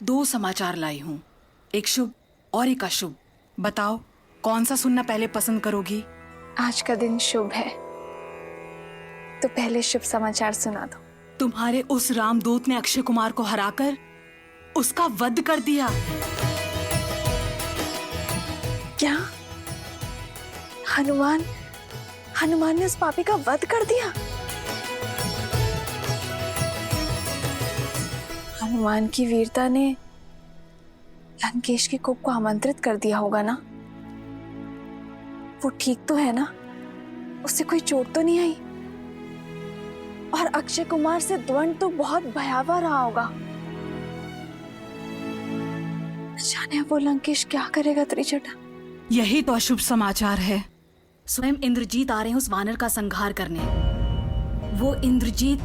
दो समाचार लाई हूँ, एक शुभ और एक अशुभ। बताओ कौन सा सुनना पहले पसंद करोगी? आज का दिन शुभ है, तो पहले शुभ समाचार सुना दो। तुम्हारे उस रामदूत ने अक्षय कुमार को हराकर उसका वध कर दिया। क्या? हनुमान हनुमान ने उस पापी का वध कर दिया? हनुमान की वीरता ने लंकेश की कोप को आमंत्रित कर दिया होगा ना? वो ठीक तो है ना? उससे कोई चोट तो नहीं आई? और अक्षय कुमार से द्वंद तो बहुत भयावह रहा होगा। जाने अब वो लंकेश क्या करेगा त्रिजटा? यही तो अशुभ समाचार है। स्वयं इंद्रजीत आ रहे हैं उस वानर का संहार करने। वो इंद्रजीत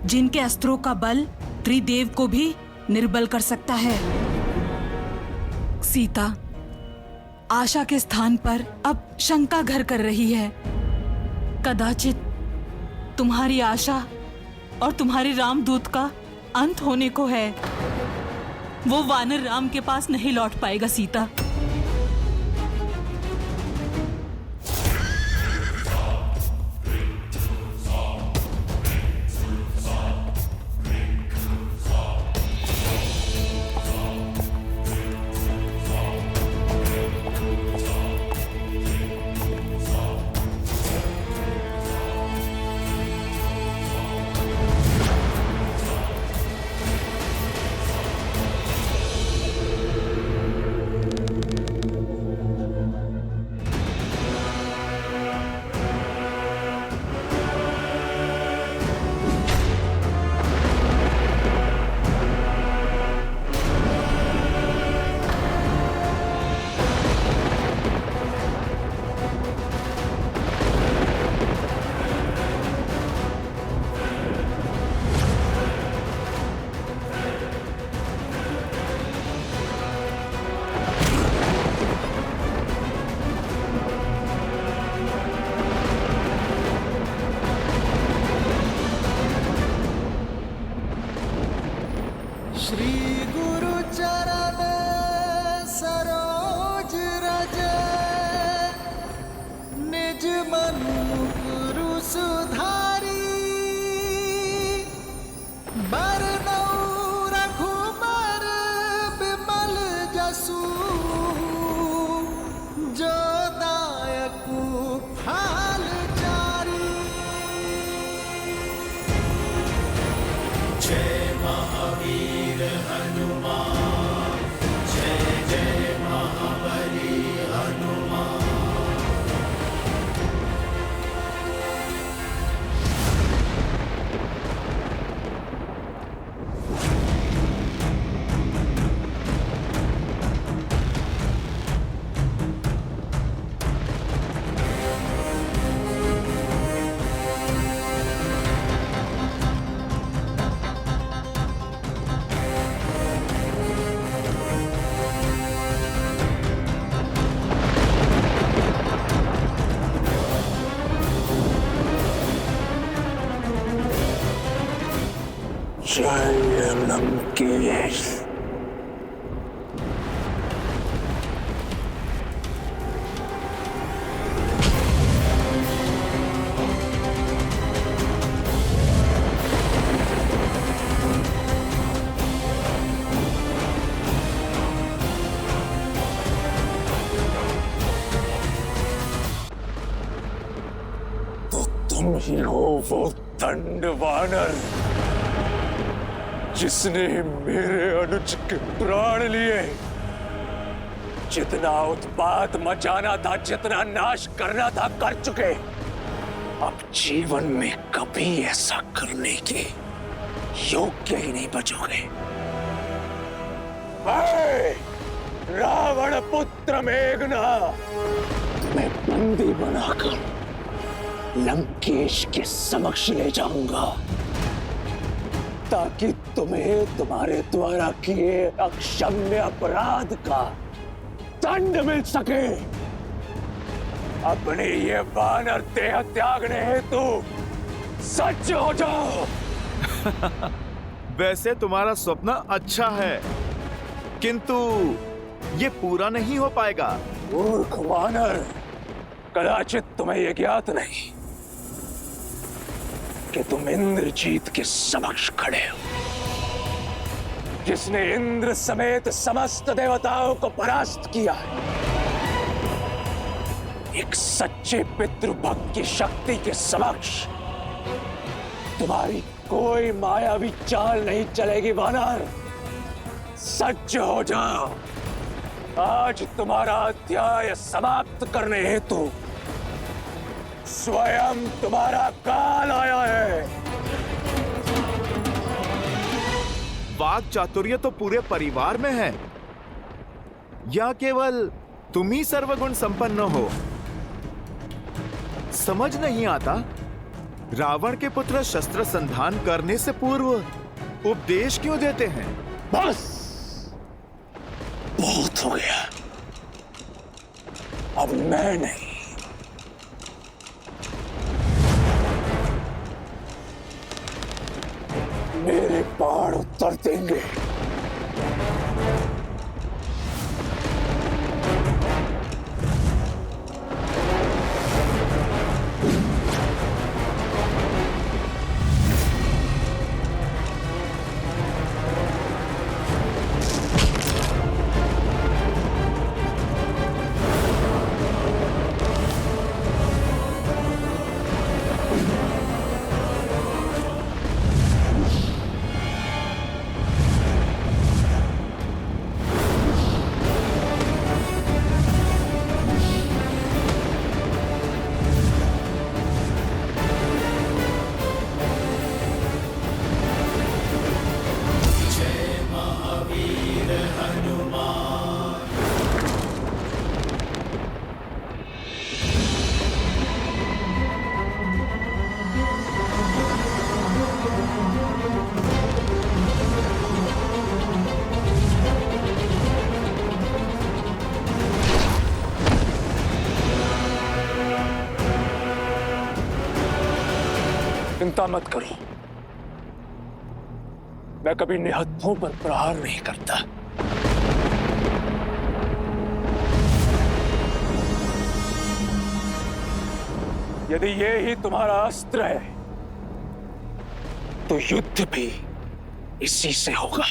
जिनके अस्त्रों का बल त्रिदेव को भी निर्बल कर सकता है। सीता आशा के स्थान पर अब शंका घर कर रही है। कदाचित तुम्हारी आशा और तुम्हारे रामदूत का अंत होने को है। वो वानर राम के पास नहीं लौट पाएगा सीता। श्री गुरु चरण सरोज रज निज मनु गुरु सुधारी बरनौ रघुबर बिमल जसु जो दायकु फल चारी। जय महावीर हनुमान, जय जय महाबली हनुमान। जय लंकेश। तो तुम ही हो वो दंड वानर जिसने मेरे अनुज के प्राण लिए। जितना उत्पात मचाना था, जितना नाश करना था, कर चुके। अब जीवन में कभी ऐसा करने के योग्य ही नहीं बचोगे। रावण पुत्र मेघनाद, तुम्हें बंदी बनाकर लंकेश के समक्ष ले जाऊंगा ताकि तुम्हें तुम्हारे द्वारा किए अक्षम्य अपराध का दंड मिल सके। अपने ये वानर देह त्यागने हेतु सच हो जाओ। वैसे तुम्हारा सपना अच्छा है, किंतु ये पूरा नहीं हो पाएगा। मूर्ख वानर, कदाचित तुम्हें यह ज्ञात नहीं कि तुम इंद्रजीत के समक्ष खड़े हो, जिसने इंद्र समेत समस्त देवताओं को परास्त किया है। एक सच्चे पितृभक्त की शक्ति के समक्ष तुम्हारी कोई मायावी चाल नहीं चलेगी वानर। सज्ज हो जाओ, आज तुम्हारा अध्याय समाप्त करने हेतु स्वयं तुम्हारा काल आया है। वाक चातुर्य तो पूरे परिवार में है, या केवल तुम ही सर्वगुण संपन्न हो? समझ नहीं आता, रावण के पुत्र शस्त्र संधान करने से पूर्व उपदेश क्यों देते हैं? बस बहुत हो गया, अब मैं नहीं, मेरे पहाड़ उतर देंगे। चिंता मत करो, मैं कभी निहत्थों पर प्रहार नहीं करता। यदि ये ही तुम्हारा अस्त्र है तो युद्ध भी इसी से होगा।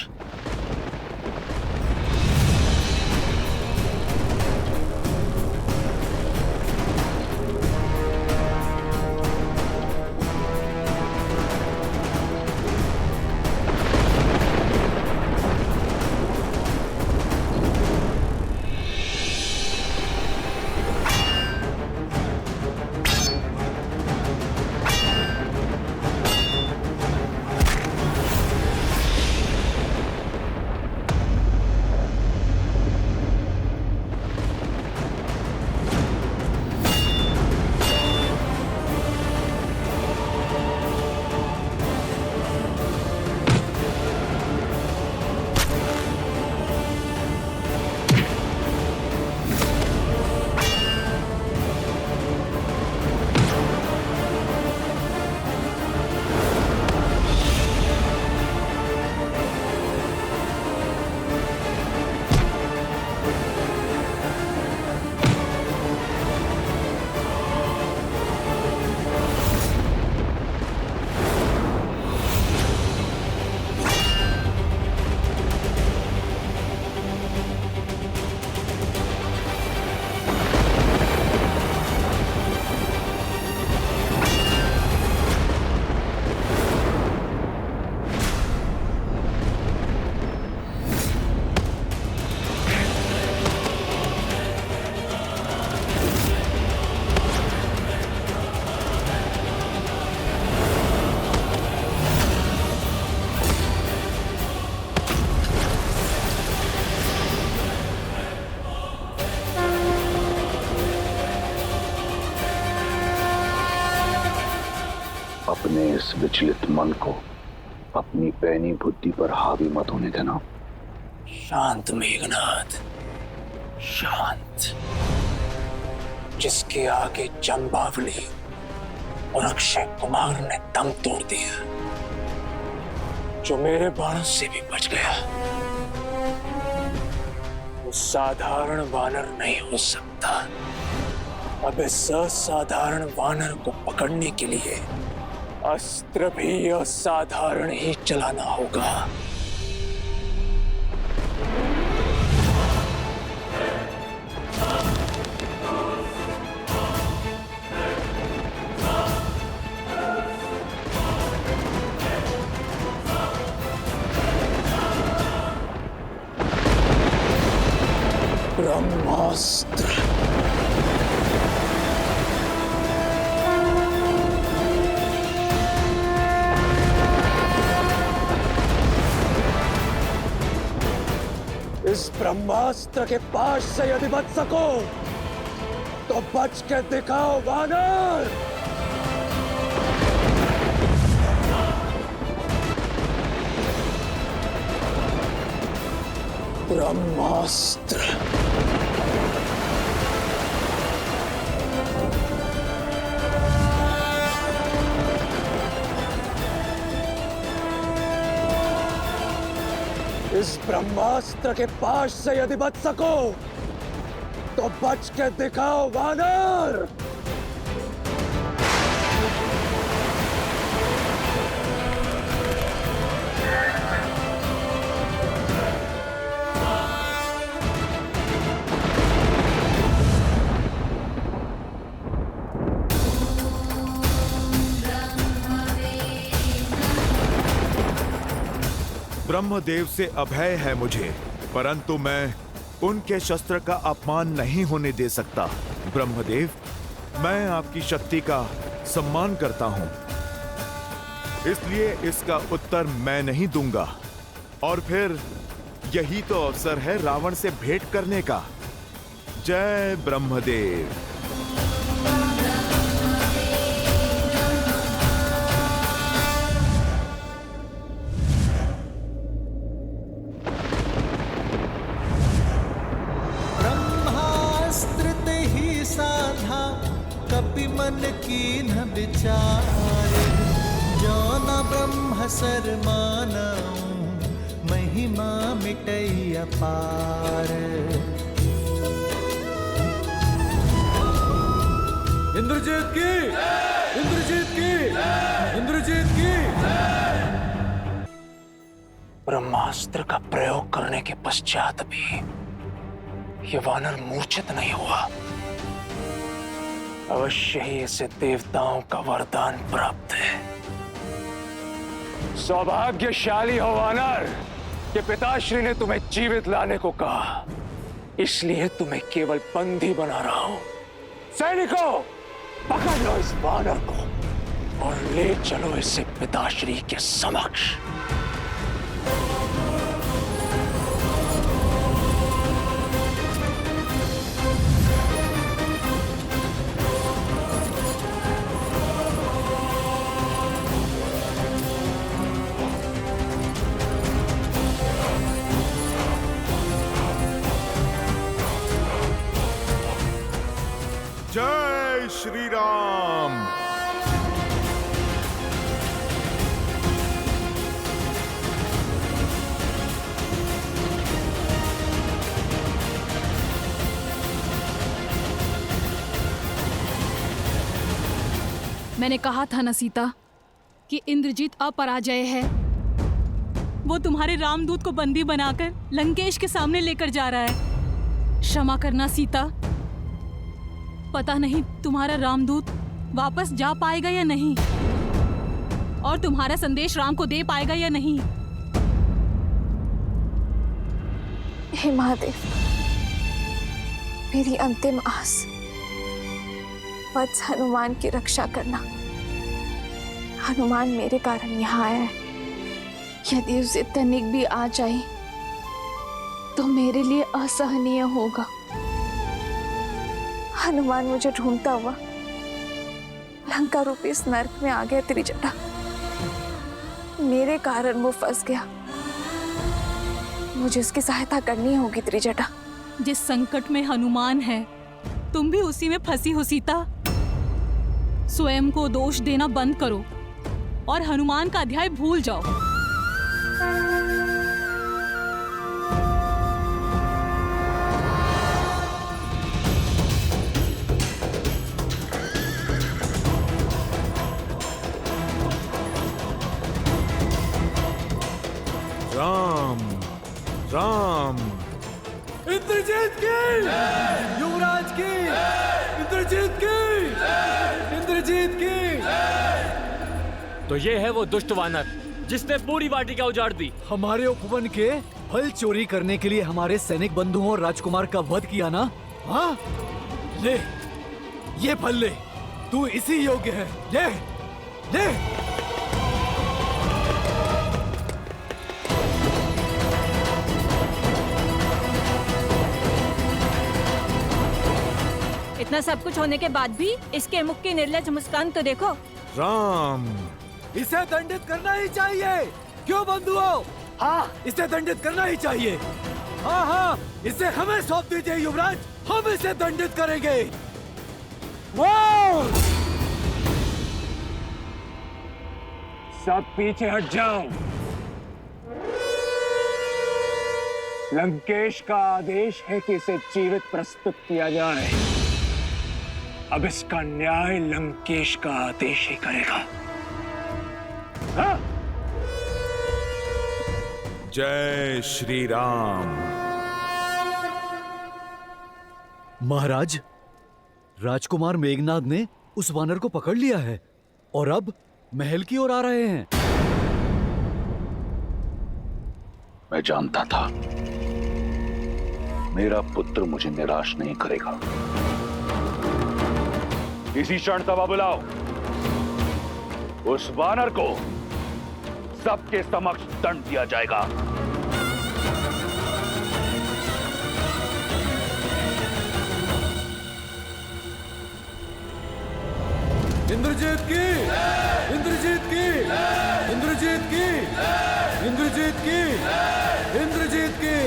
अपने इस विचलित मन को अपनी पैनी बुद्धि पर हावी मत होने देना। शांत मेघनाद, शांत। जिसके आगे जंबावली और अक्षय कुमार ने दम तोड़ दिया, जो मेरे बाणों से भी बच गया, साधारण वानर नहीं हो सकता। अब इस असाधारण वानर को पकड़ने के लिए अस्त्र भी असाधारण ही चलाना होगा। ब्रह्मास्त्र। इस ब्रह्मास्त्र के पास से यदि बच सको तो बच के दिखाओ वानर। ब्रह्मास्त्र। इस ब्रह्मास्त्र के पास से यदि बच सको तो बच के दिखाओ वानर। ब्रह्मदेव से अभय है मुझे, परंतु मैं उनके शस्त्र का अपमान नहीं होने दे सकता। ब्रह्मदेव, मैं आपकी शक्ति का सम्मान करता हूं, इसलिए इसका उत्तर मैं नहीं दूंगा। और फिर यही तो अवसर है रावण से भेंट करने का। जय ब्रह्मदेव। मन की न विचारे, जो न ब्रह्म सर मानऊं, महिमा मिटई अपार। इंद्रजीत की, इंद्रजीत की, इंद्रजीत की। ब्रह्मास्त्र का प्रयोग करने के पश्चात भी ये वानर मूर्छित नहीं हुआ। अवश्य ही इसे देवताओं का वरदान प्राप्त है। सौभाग्यशाली हो वानर कि पिताश्री ने तुम्हें जीवित लाने को कहा, इसलिए तुम्हें केवल बंदी बना रहा हूं। सैनिकों, पकड़ लो इस वानर को और ले चलो इसे पिताश्री के समक्ष। जय श्री राम। मैंने कहा था ना सीता कि इंद्रजीत अपराजय है। वो तुम्हारे रामदूत को बंदी बनाकर लंकेश के सामने लेकर जा रहा है। क्षमा करना सीता, पता नहीं तुम्हारा रामदूत वापस जा पाएगा या नहीं, और तुम्हारा संदेश राम को दे पाएगा या नहीं। हे महादेव, मेरी अंतिम आस वत्स हनुमान की रक्षा करना। हनुमान मेरे कारण यहाँ आया है। यदि उसे तनिक भी आ जाए तो मेरे लिए असहनीय होगा। हनुमान मुझे ढूंढता हुआ लंका रूपी इस नर्क में आ गया। त्रिजटा, मेरे कारण वो फंस गया। मुझे उसकी सहायता करनी होगी। त्रिजटा, जिस संकट में हनुमान है, तुम भी उसी में फंसी हो सीता। स्वयं को दोष देना बंद करो और हनुमान का अध्याय भूल जाओ। राम। इंद्रजीत की, युवराज की, इंद्रजीत की, इंद्रजीत की। तो ये है वो दुष्ट वानर जिसने पूरी वाटिका उजाड़ दी। हमारे उपवन के फल चोरी करने के लिए हमारे सैनिक बंधुओं और राजकुमार का वध किया ना? हाँ, ले, ये फल ले, तू इसी योग्य है। ले, ले। इतना सब कुछ होने के बाद भी इसके मुख की निर्लज मुस्कान तो देखो। राम, इसे दंडित करना ही चाहिए। क्यों बंधुओं? हाँ, इसे दंडित करना ही चाहिए। हाँ हाँ, इसे हमें सौंप दीजिए युवराज, हम इसे दंडित करेंगे। सब पीछे हट जाओ। लंकेश का आदेश है कि इसे जीवित प्रस्तुत किया जाए। अब इसका न्याय लंकेश का आदेश ही करेगा। हाँ? जय श्री राम। महाराज, राजकुमार मेघनाद ने उस वानर को पकड़ लिया है और अब महल की ओर आ रहे हैं। मैं जानता था मेरा पुत्र मुझे निराश नहीं करेगा। इसी क्षण सभा बुलाओ। उस वानर को सबके समक्ष दंड दिया जाएगा। इंद्रजीत की, इंद्रजीत की, इंद्रजीत की, इंद्रजीत की, इंद्रजीत की।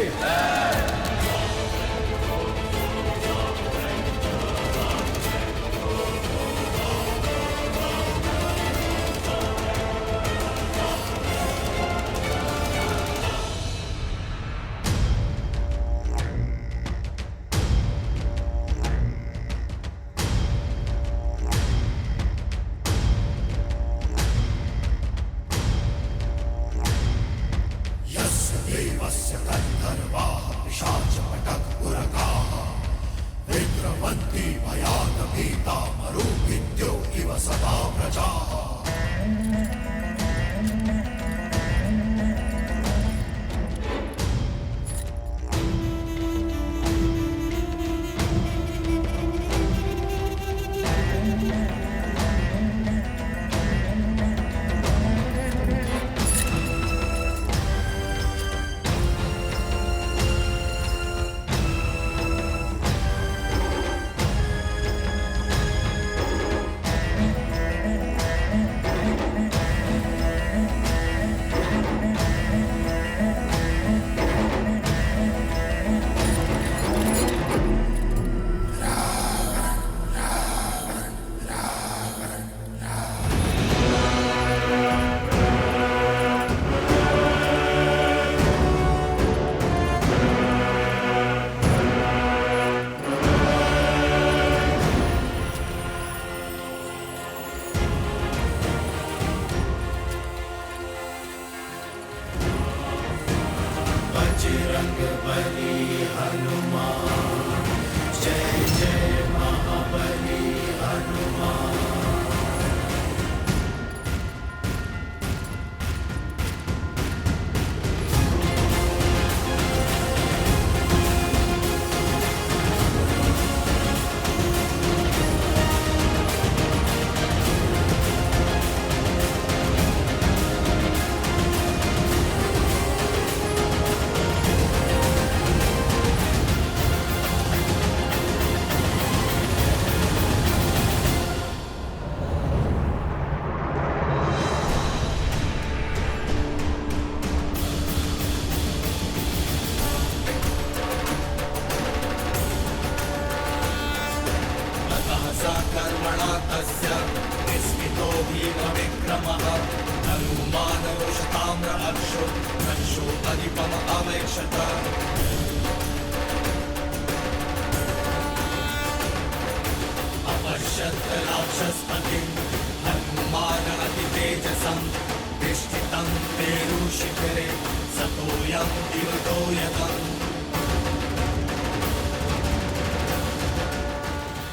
तिष्ठितं तेरुशिखरे सतोऽयं दिवतो यतम्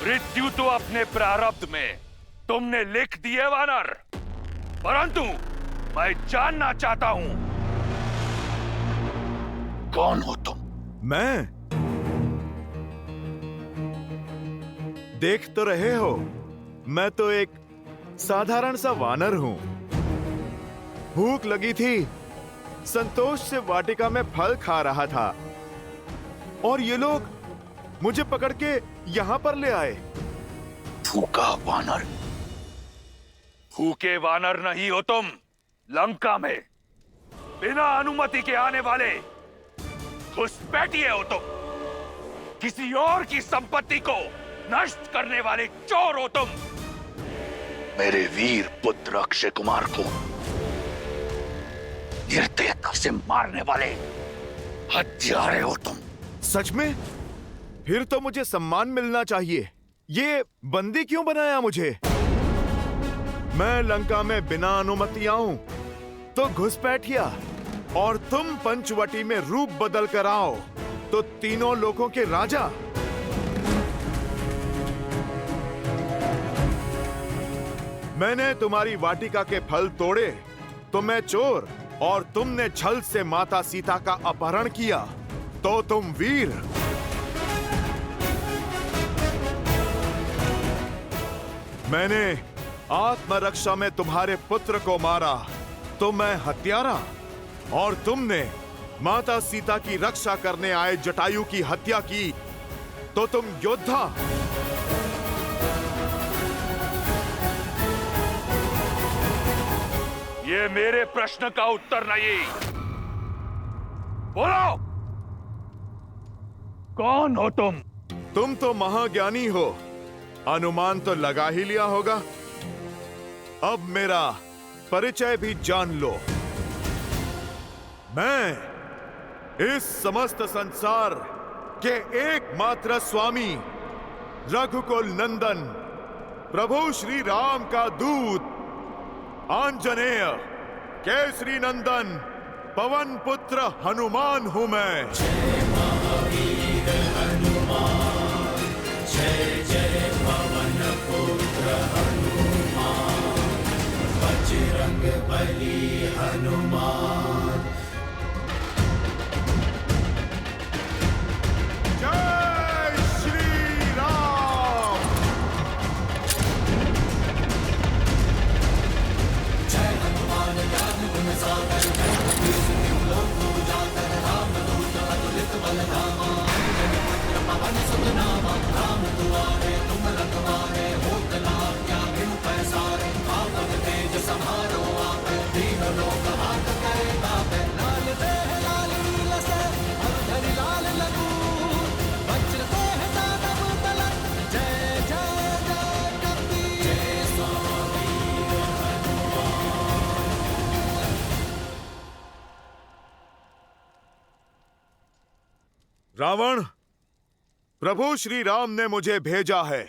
मृत्यु तो अपने प्रारब्ध में तुमने लिख दी है वानर, परंतु मैं जानना चाहता हूं, कौन हो तुम? मैं? देख तो रहे हो, मैं तो एक साधारण सा वानर हूं। भूख लगी थी, संतोष से वाटिका में फल खा रहा था और ये लोग मुझे पकड़ के यहां पर ले आए। भूखा वानर? भूखे वानर नहीं हो तुम। लंका में बिना अनुमति के आने वाले घुसपैठिए हो तुम। किसी और की संपत्ति को नष्ट करने वाले चोर हो तुम। मेरे वीर पुत्र अक्षय कुमार को निर्दयता से मारने वाले हत्यारे हो तुम। सच में? फिर तो मुझे सम्मान मिलना चाहिए। ये बंदी क्यों बनाया मुझे? मैं लंका में बिना अनुमति आऊं तो घुसपैठिया, और तुम पंचवटी में रूप बदल कर आओ तो तीनों लोगों के राजा। मैंने तुम्हारी वाटिका के फल तोड़े तो मैं चोर, और तुमने छल से माता सीता का अपहरण किया तो तुम वीर। मैंने आत्मरक्षा में तुम्हारे पुत्र को मारा तो मैं हत्यारा, और तुमने माता सीता की रक्षा करने आए जटायु की हत्या की तो तुम योद्धा। ये मेरे प्रश्न का उत्तर नहीं। बोलो, कौन हो तुम? तुम तो महाज्ञानी हो, अनुमान तो लगा ही लिया होगा। अब मेरा परिचय भी जान लो। मैं इस समस्त संसार के एकमात्र स्वामी, रघुकुल नंदन, प्रभु श्री राम का दूत, आंजनेय, केसरी नंदन, पवन पुत्र हनुमान हूं मैं। जय महावीर हनुमान, जय जय पवन पुत्र हनुमान, बजरंग बली हनुमान। जय श्री राम। जय हनुमान ज्ञान गुण सागर, लोक उजागर, राम दूत अतुलित बल धामा, पवन सुत नामा, राम दुआरे तुम रखवारे, होत न आज्ञा बिनु पैसारे, आपन तेज समारो आप, दीन लोक हाथ करे तापे, लाल देह लाल नील से हरि लाल लखूर, वज्र देह दानव तलक, जय जय जय कपीर, जय स्वामी हनुमान। रावण, प्रभु श्री राम ने मुझे भेजा है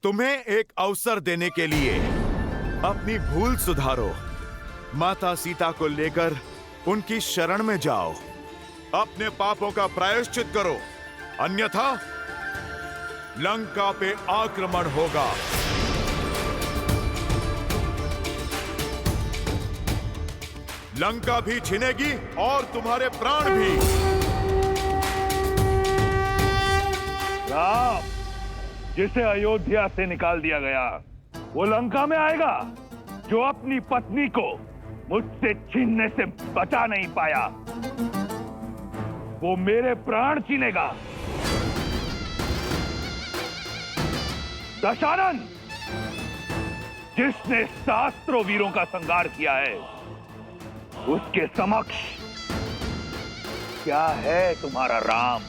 तुम्हें एक अवसर देने के लिए। अपनी भूल सुधारो, माता सीता को लेकर उनकी शरण में जाओ, अपने पापों का प्रायश्चित करो, अन्यथा लंका पे आक्रमण होगा। लंका भी छिनेगी और तुम्हारे प्राण भी। राम, जिसे अयोध्या से निकाल दिया गया, वो लंका में आएगा। जो अपनी पत्नी को मुझसे छीनने से बचा नहीं पाया, वो मेरे प्राण छीनेगा। दशानन, जिसने सहस्त्रों वीरों का संहार किया है, उसके समक्ष क्या है तुम्हारा राम?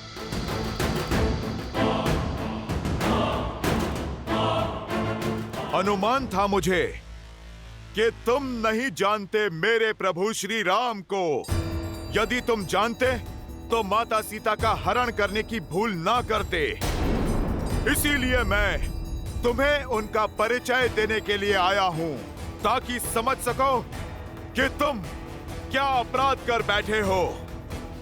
अनुमान था मुझे कि तुम नहीं जानते मेरे प्रभु श्री राम को। यदि तुम जानते तो माता सीता का हरण करने की भूल ना करते। इसीलिए मैं तुम्हें उनका परिचय देने के लिए आया हूं, ताकि समझ सको कि तुम क्या अपराध कर बैठे हो।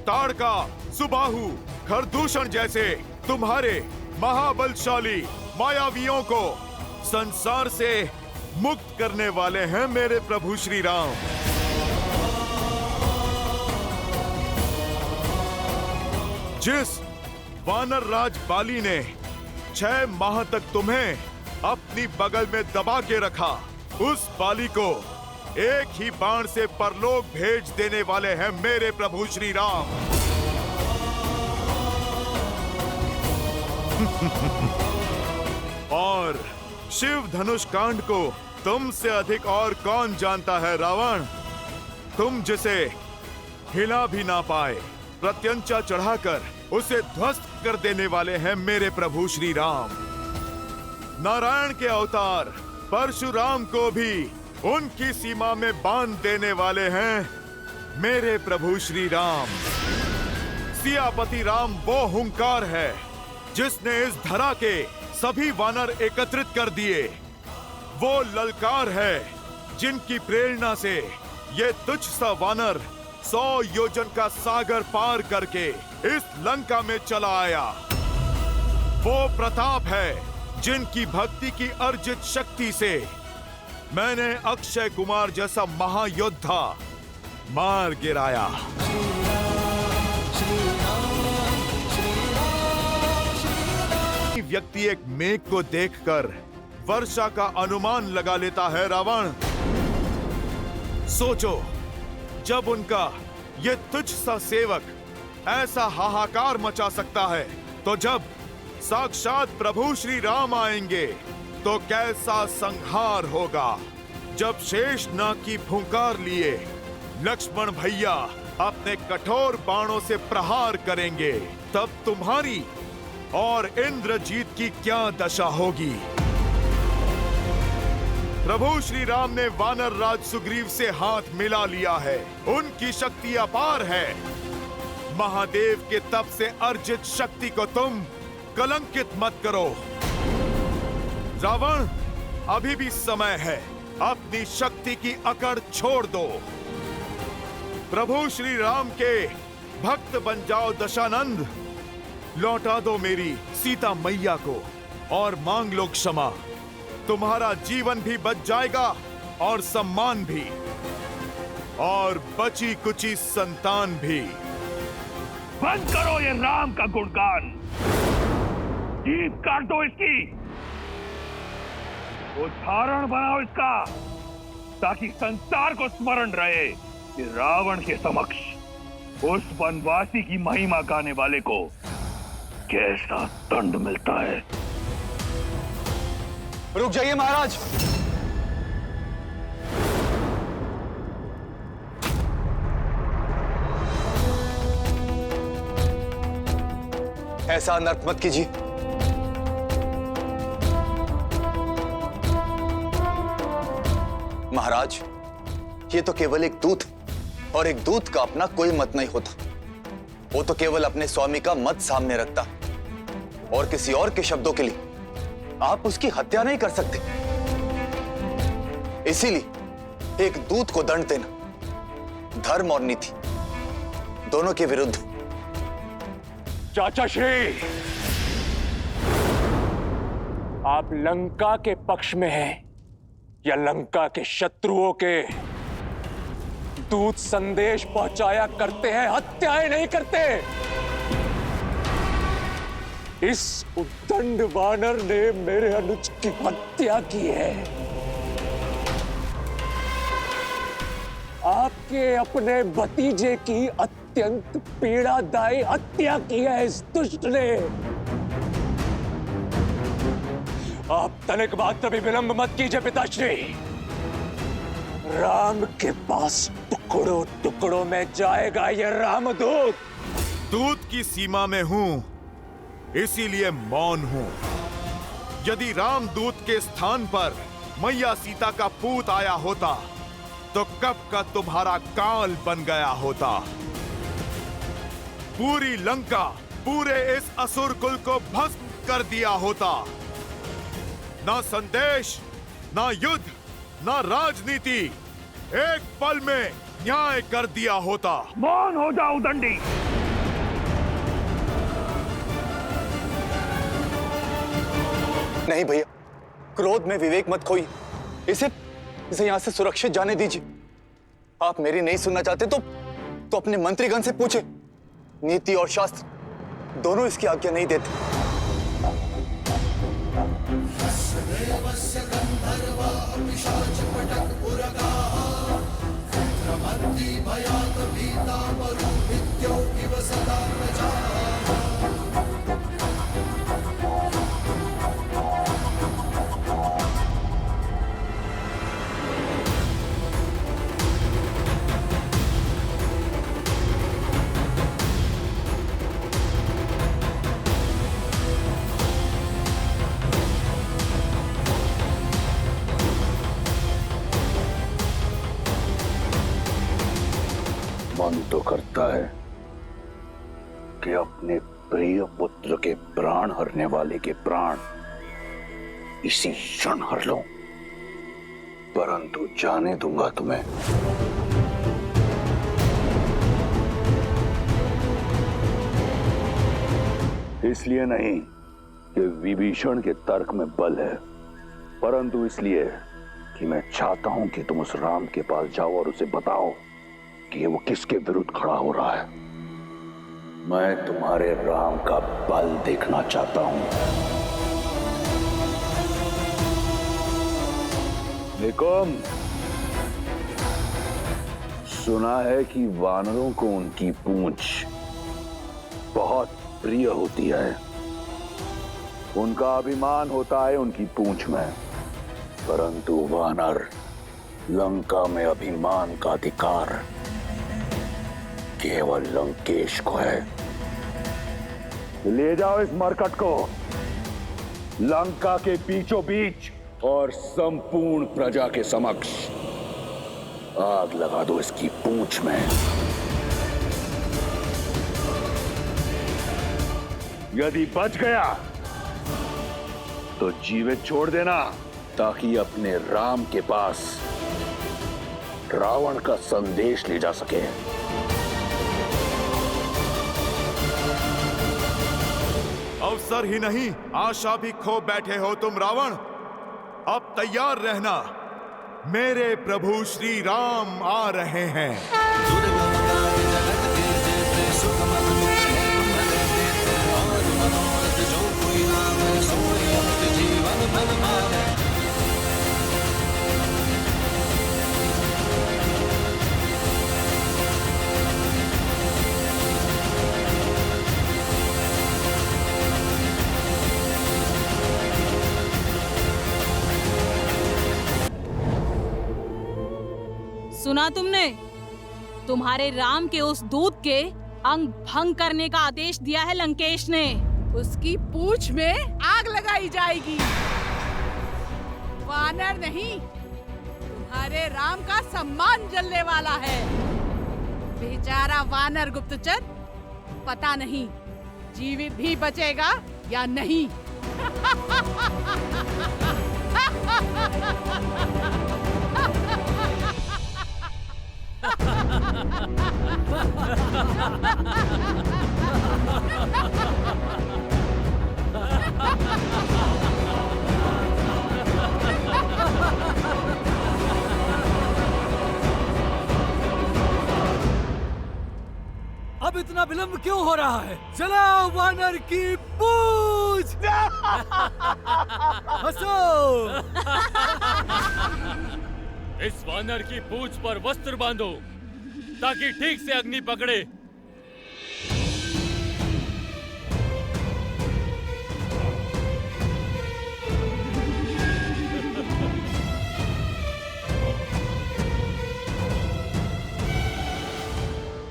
ताड़का, सुबाहु, खरदूषण जैसे तुम्हारे महाबलशाली मायावियों को संसार से मुक्त करने वाले हैं मेरे प्रभु श्री राम। जिस वानर राज बाली ने 6 माह तक तुम्हें अपनी बगल में दबा के रखा, उस बाली को एक ही बाण से परलोक भेज देने वाले हैं मेरे प्रभु श्री राम। और शिव धनुष कांड को तुमसे अधिक और कौन जानता है रावण? तुम जिसे हिला भी ना पाए प्रत्यंचा चढ़ाकर उसे ध्वस्त कर देने वाले हैं मेरे प्रभु श्री राम। नारायण के अवतार परशुराम को भी उनकी सीमा में बांध देने वाले हैं मेरे प्रभु श्री राम। सियापति राम वो हुंकार है जिसने इस धरा के सभी वानर एकत्रित कर दिए। वो ललकार है जिनकी प्रेरणा से ये तुच्छ सा वानर 100 योजन का सागर पार करके इस लंका में चला आया। वो प्रताप है जिनकी भक्ति की अर्जित शक्ति से मैंने अक्षय कुमार जैसा महायोद्धा मार गिराया। व्यक्ति एक मेघ को देखकर वर्षा का अनुमान लगा लेता है रावण। सोचो, जब उनका ये तुच्छ सा सेवक ऐसा हाहाकार मचा सकता है, तो जब साक्षात प्रभु श्री राम आएंगे तो कैसा संहार होगा। जब शेषनाग की फुंकार लिए लक्ष्मण भैया अपने कठोर बाणों से प्रहार करेंगे, तब तुम्हारी और इंद्रजीत की क्या दशा होगी। प्रभु श्री राम ने वानर राज सुग्रीव से हाथ मिला लिया है। उनकी शक्ति अपार है। महादेव के तप से अर्जित शक्ति को तुम कलंकित मत करो। रावण, अभी भी समय है, अपनी शक्ति की अकड़ छोड़ दो। प्रभु श्री राम के भक्त बन जाओ दशानंद। लौटा दो मेरी सीता मैया को और मांग लो क्षमा। तुम्हारा जीवन भी बच जाएगा और सम्मान भी, और बची कुची संतान भी। बंद करो ये राम का गुणगान, जीभ काट दो इसकी, उदाहरण बनाओ इसका, ताकि संसार को स्मरण रहे कि रावण के समक्ष उस वनवासी की महिमा गाने वाले को कैसा दंड मिलता है। रुक जाइए महाराज। ऐसा अनर्थ मत कीजिए। महाराज, ये तो केवल एक दूत, और एक दूत का अपना कोई मत नहीं होता। वो तो केवल अपने स्वामी का मत सामने रखता, और किसी और के शब्दों के लिए आप उसकी हत्या नहीं कर सकते। इसीलिए एक दूत को दंड देना धर्म और नीति दोनों के विरुद्ध। चाचा श्री, आप लंका के पक्ष में हैं या लंका के शत्रुओं के? दूत संदेश पहुंचाया करते हैं, हत्याएं नहीं करते। इस उद्दंड वानर ने मेरे अनुज की हत्या की है। आपके अपने भतीजे की अत्यंत पीड़ादायी हत्या की है इस दुष्ट ने। आप तनिक बात तभी विलंब मत कीजिए पिताश्री। राम के पास टुकड़ों टुकड़ों में जाएगा ये रामदूत। दूत की सीमा में हूं, इसीलिए मौन हूं। यदि रामदूत के स्थान पर मैया सीता का पूत आया होता, तो कब का तुम्हारा काल बन गया होता। पूरी लंका, पूरे इस असुर कुल को भस्म कर दिया होता। ना संदेश, ना युद्ध, ना राजनीति, एक पल में न्याय कर दिया होता। मौन हो जाओ दंडी। नहीं भैया, क्रोध में विवेक मत खोइए। इसे यहाँ से सुरक्षित जाने दीजिए। आप मेरी नहीं सुनना चाहते तो अपने मंत्रीगण से पूछे। नीति और शास्त्र दोनों इसकी आज्ञा नहीं देते। मन तो करता है कि अपने प्रिय पुत्र के प्राण हरने वाले के प्राण इसी क्षण हर लूं, परंतु जाने दूंगा तुम्हें। इसलिए नहीं कि विभीषण के तर्क में बल है, परंतु इसलिए कि मैं चाहता हूं कि तुम उस राम के पास जाओ और उसे बताओ कि वो किसके विरुद्ध खड़ा हो रहा है। मैं तुम्हारे राम का बल देखना चाहता हूं। निकुम, सुना है कि वानरों को उनकी पूंछ बहुत प्रिय होती है। उनका अभिमान होता है उनकी पूंछ में, परंतु वानर लंका में अभिमान का अधिकार केवल लंकेश को है। ले जाओ इस मरकट को लंका के बीचों बीच और संपूर्ण प्रजा के समक्ष आग लगा दो इसकी पूंछ में। यदि बच गया तो जीवित छोड़ देना, ताकि अपने राम के पास रावण का संदेश ले जा सके। अवसर ही नहीं, आशा भी खो बैठे हो तुम रावण। अब तैयार रहना, मेरे प्रभु श्री राम आ रहे हैं। सुना तुमने? तुम्हारे राम के उस दूत के अंग भंग करने का आदेश दिया है लंकेश ने। उसकी पूंछ में आग लगाई जाएगी। वानर नहीं, तुम्हारे राम का सम्मान जलने वाला है। बेचारा वानर गुप्तचर पता नहीं जीवित भी बचेगा या नहीं। अब इतना विलंब क्यों हो रहा है? चलाओ वानर की पूंछ! हंसो! इस वानर की पूंछ पर वस्त्र बांधो ताकि ठीक से अग्नि पकड़े।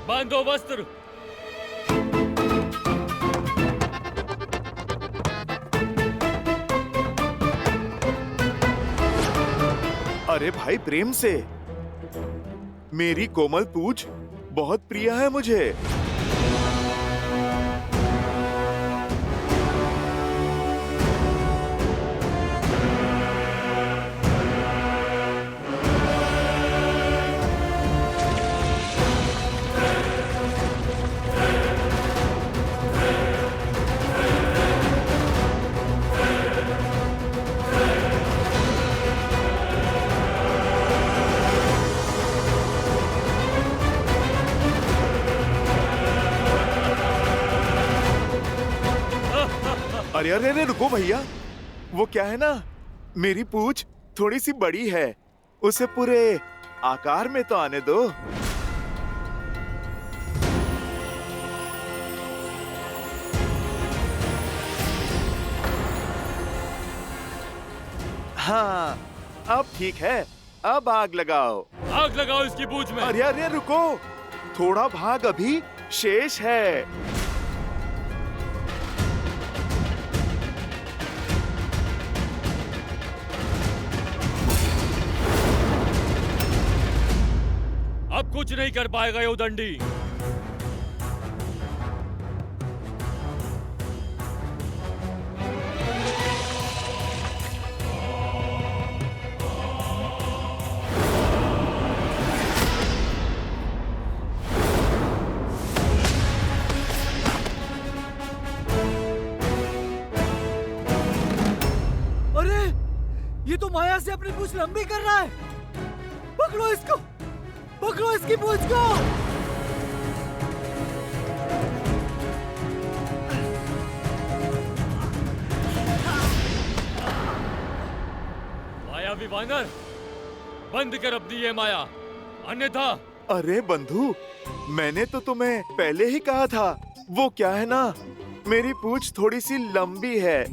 बांधो वस्त्र। अरे भाई, प्रेम से। मेरी कोमल पूंछ बहुत प्रिय है मुझे। अरे अरे अरे रुको भैया, वो क्या है ना, मेरी पूंछ थोड़ी सी बड़ी है, उसे पूरे आकार में तो आने दो। हाँ, अब ठीक है, अब आग लगाओ। आग लगाओ इसकी पूंछ में। अरे अरे रुको, थोड़ा भाग अभी शेष है। अब कुछ नहीं कर पाएगा ये उदंडी। अरे ये तो माया से अपनी पूंछ लंबी कर रहा है। पकड़ो इसको, पकड़ो इसकी पूंछ को। मायावी वानर, बंद कर अपनी ये माया, अन्यथा। अरे बंधु, मैंने तो तुम्हें पहले ही कहा था, वो क्या है ना, मेरी पूंछ थोड़ी सी लंबी है।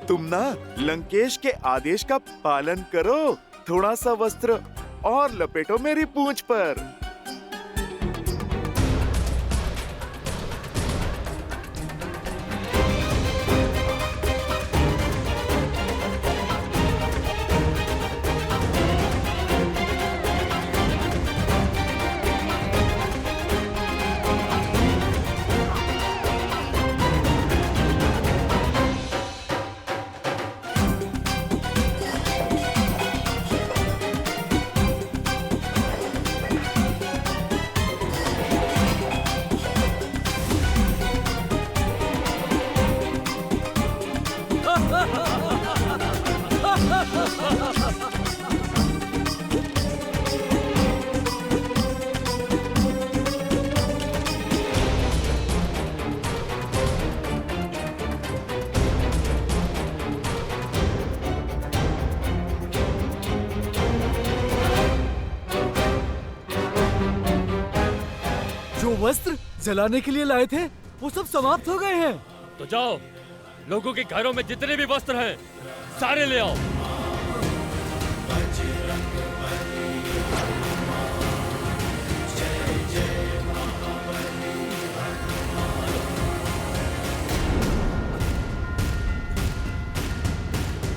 तुम ना लंकेश के आदेश का पालन करो, थोड़ा सा वस्त्र और लपेटो मेरी पूंछ पर। जो वस्त्र जलाने के लिए लाए थे वो सब समाप्त हो गए हैं। तो जाओ, लोगों के घरों में जितने भी वस्त्र हैं सारे ले आओ।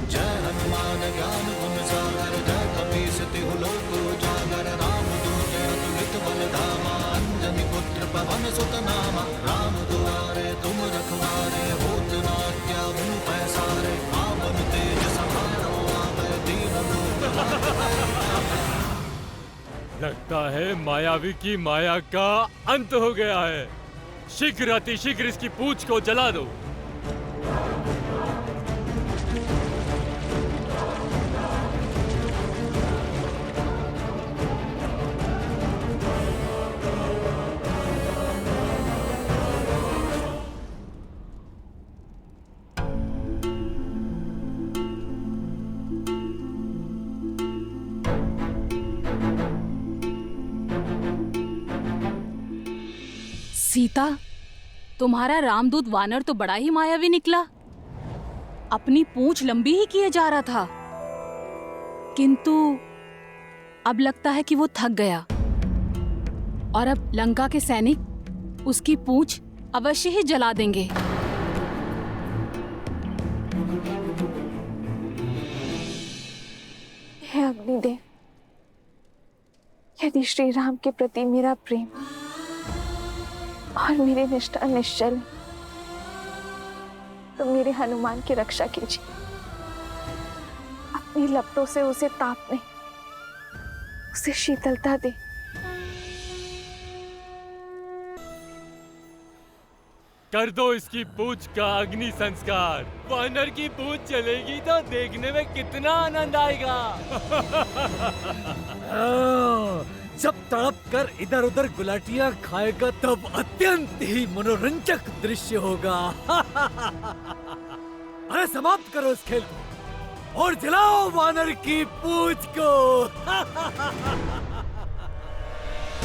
जय हनुमान ज्ञान गुण सागर, जय कपीस तिहु लोक उजागर, राम दूत अतुलित बल धामा, अंजनी पुत्र पवन सुत नामा, राम दुआरे तुम रखवारे, होत न अत्यावन पैसारे, आपन तेज समारो आवे, दीन लोक लगता है मायावी की माया का अंत हो गया है। शीघ्र अतिशीघ्र इसकी पूंछ को जला दो। सीता, तुम्हारा रामदूत वानर तो बड़ा ही मायावी निकला। अपनी पूंछ लंबी ही किए जा रहा था, किंतु अब लगता है कि वो थक गया और अब लंका के सैनिक उसकी पूंछ अवश्य ही जला देंगे। हे अग्निदेव, यदि श्री राम के प्रति मेरा प्रेम और मेरी निष्ठा निश्चल है, तो मेरे हनुमान की रक्षा कीजिए। अपनी लपटों से उसे ताप नहीं, उसे शीतलता दे। कर दो इसकी पूंछ का अग्नि संस्कार। वानर की पूंछ चलेगी तो देखने में कितना आनंद आएगा। जब तड़प कर इधर उधर गुलाटियां खाएगा तब अत्यंत ही मनोरंजक दृश्य होगा। अरे समाप्त करो इस खेल को और जलाओ वानर की पूंछ को।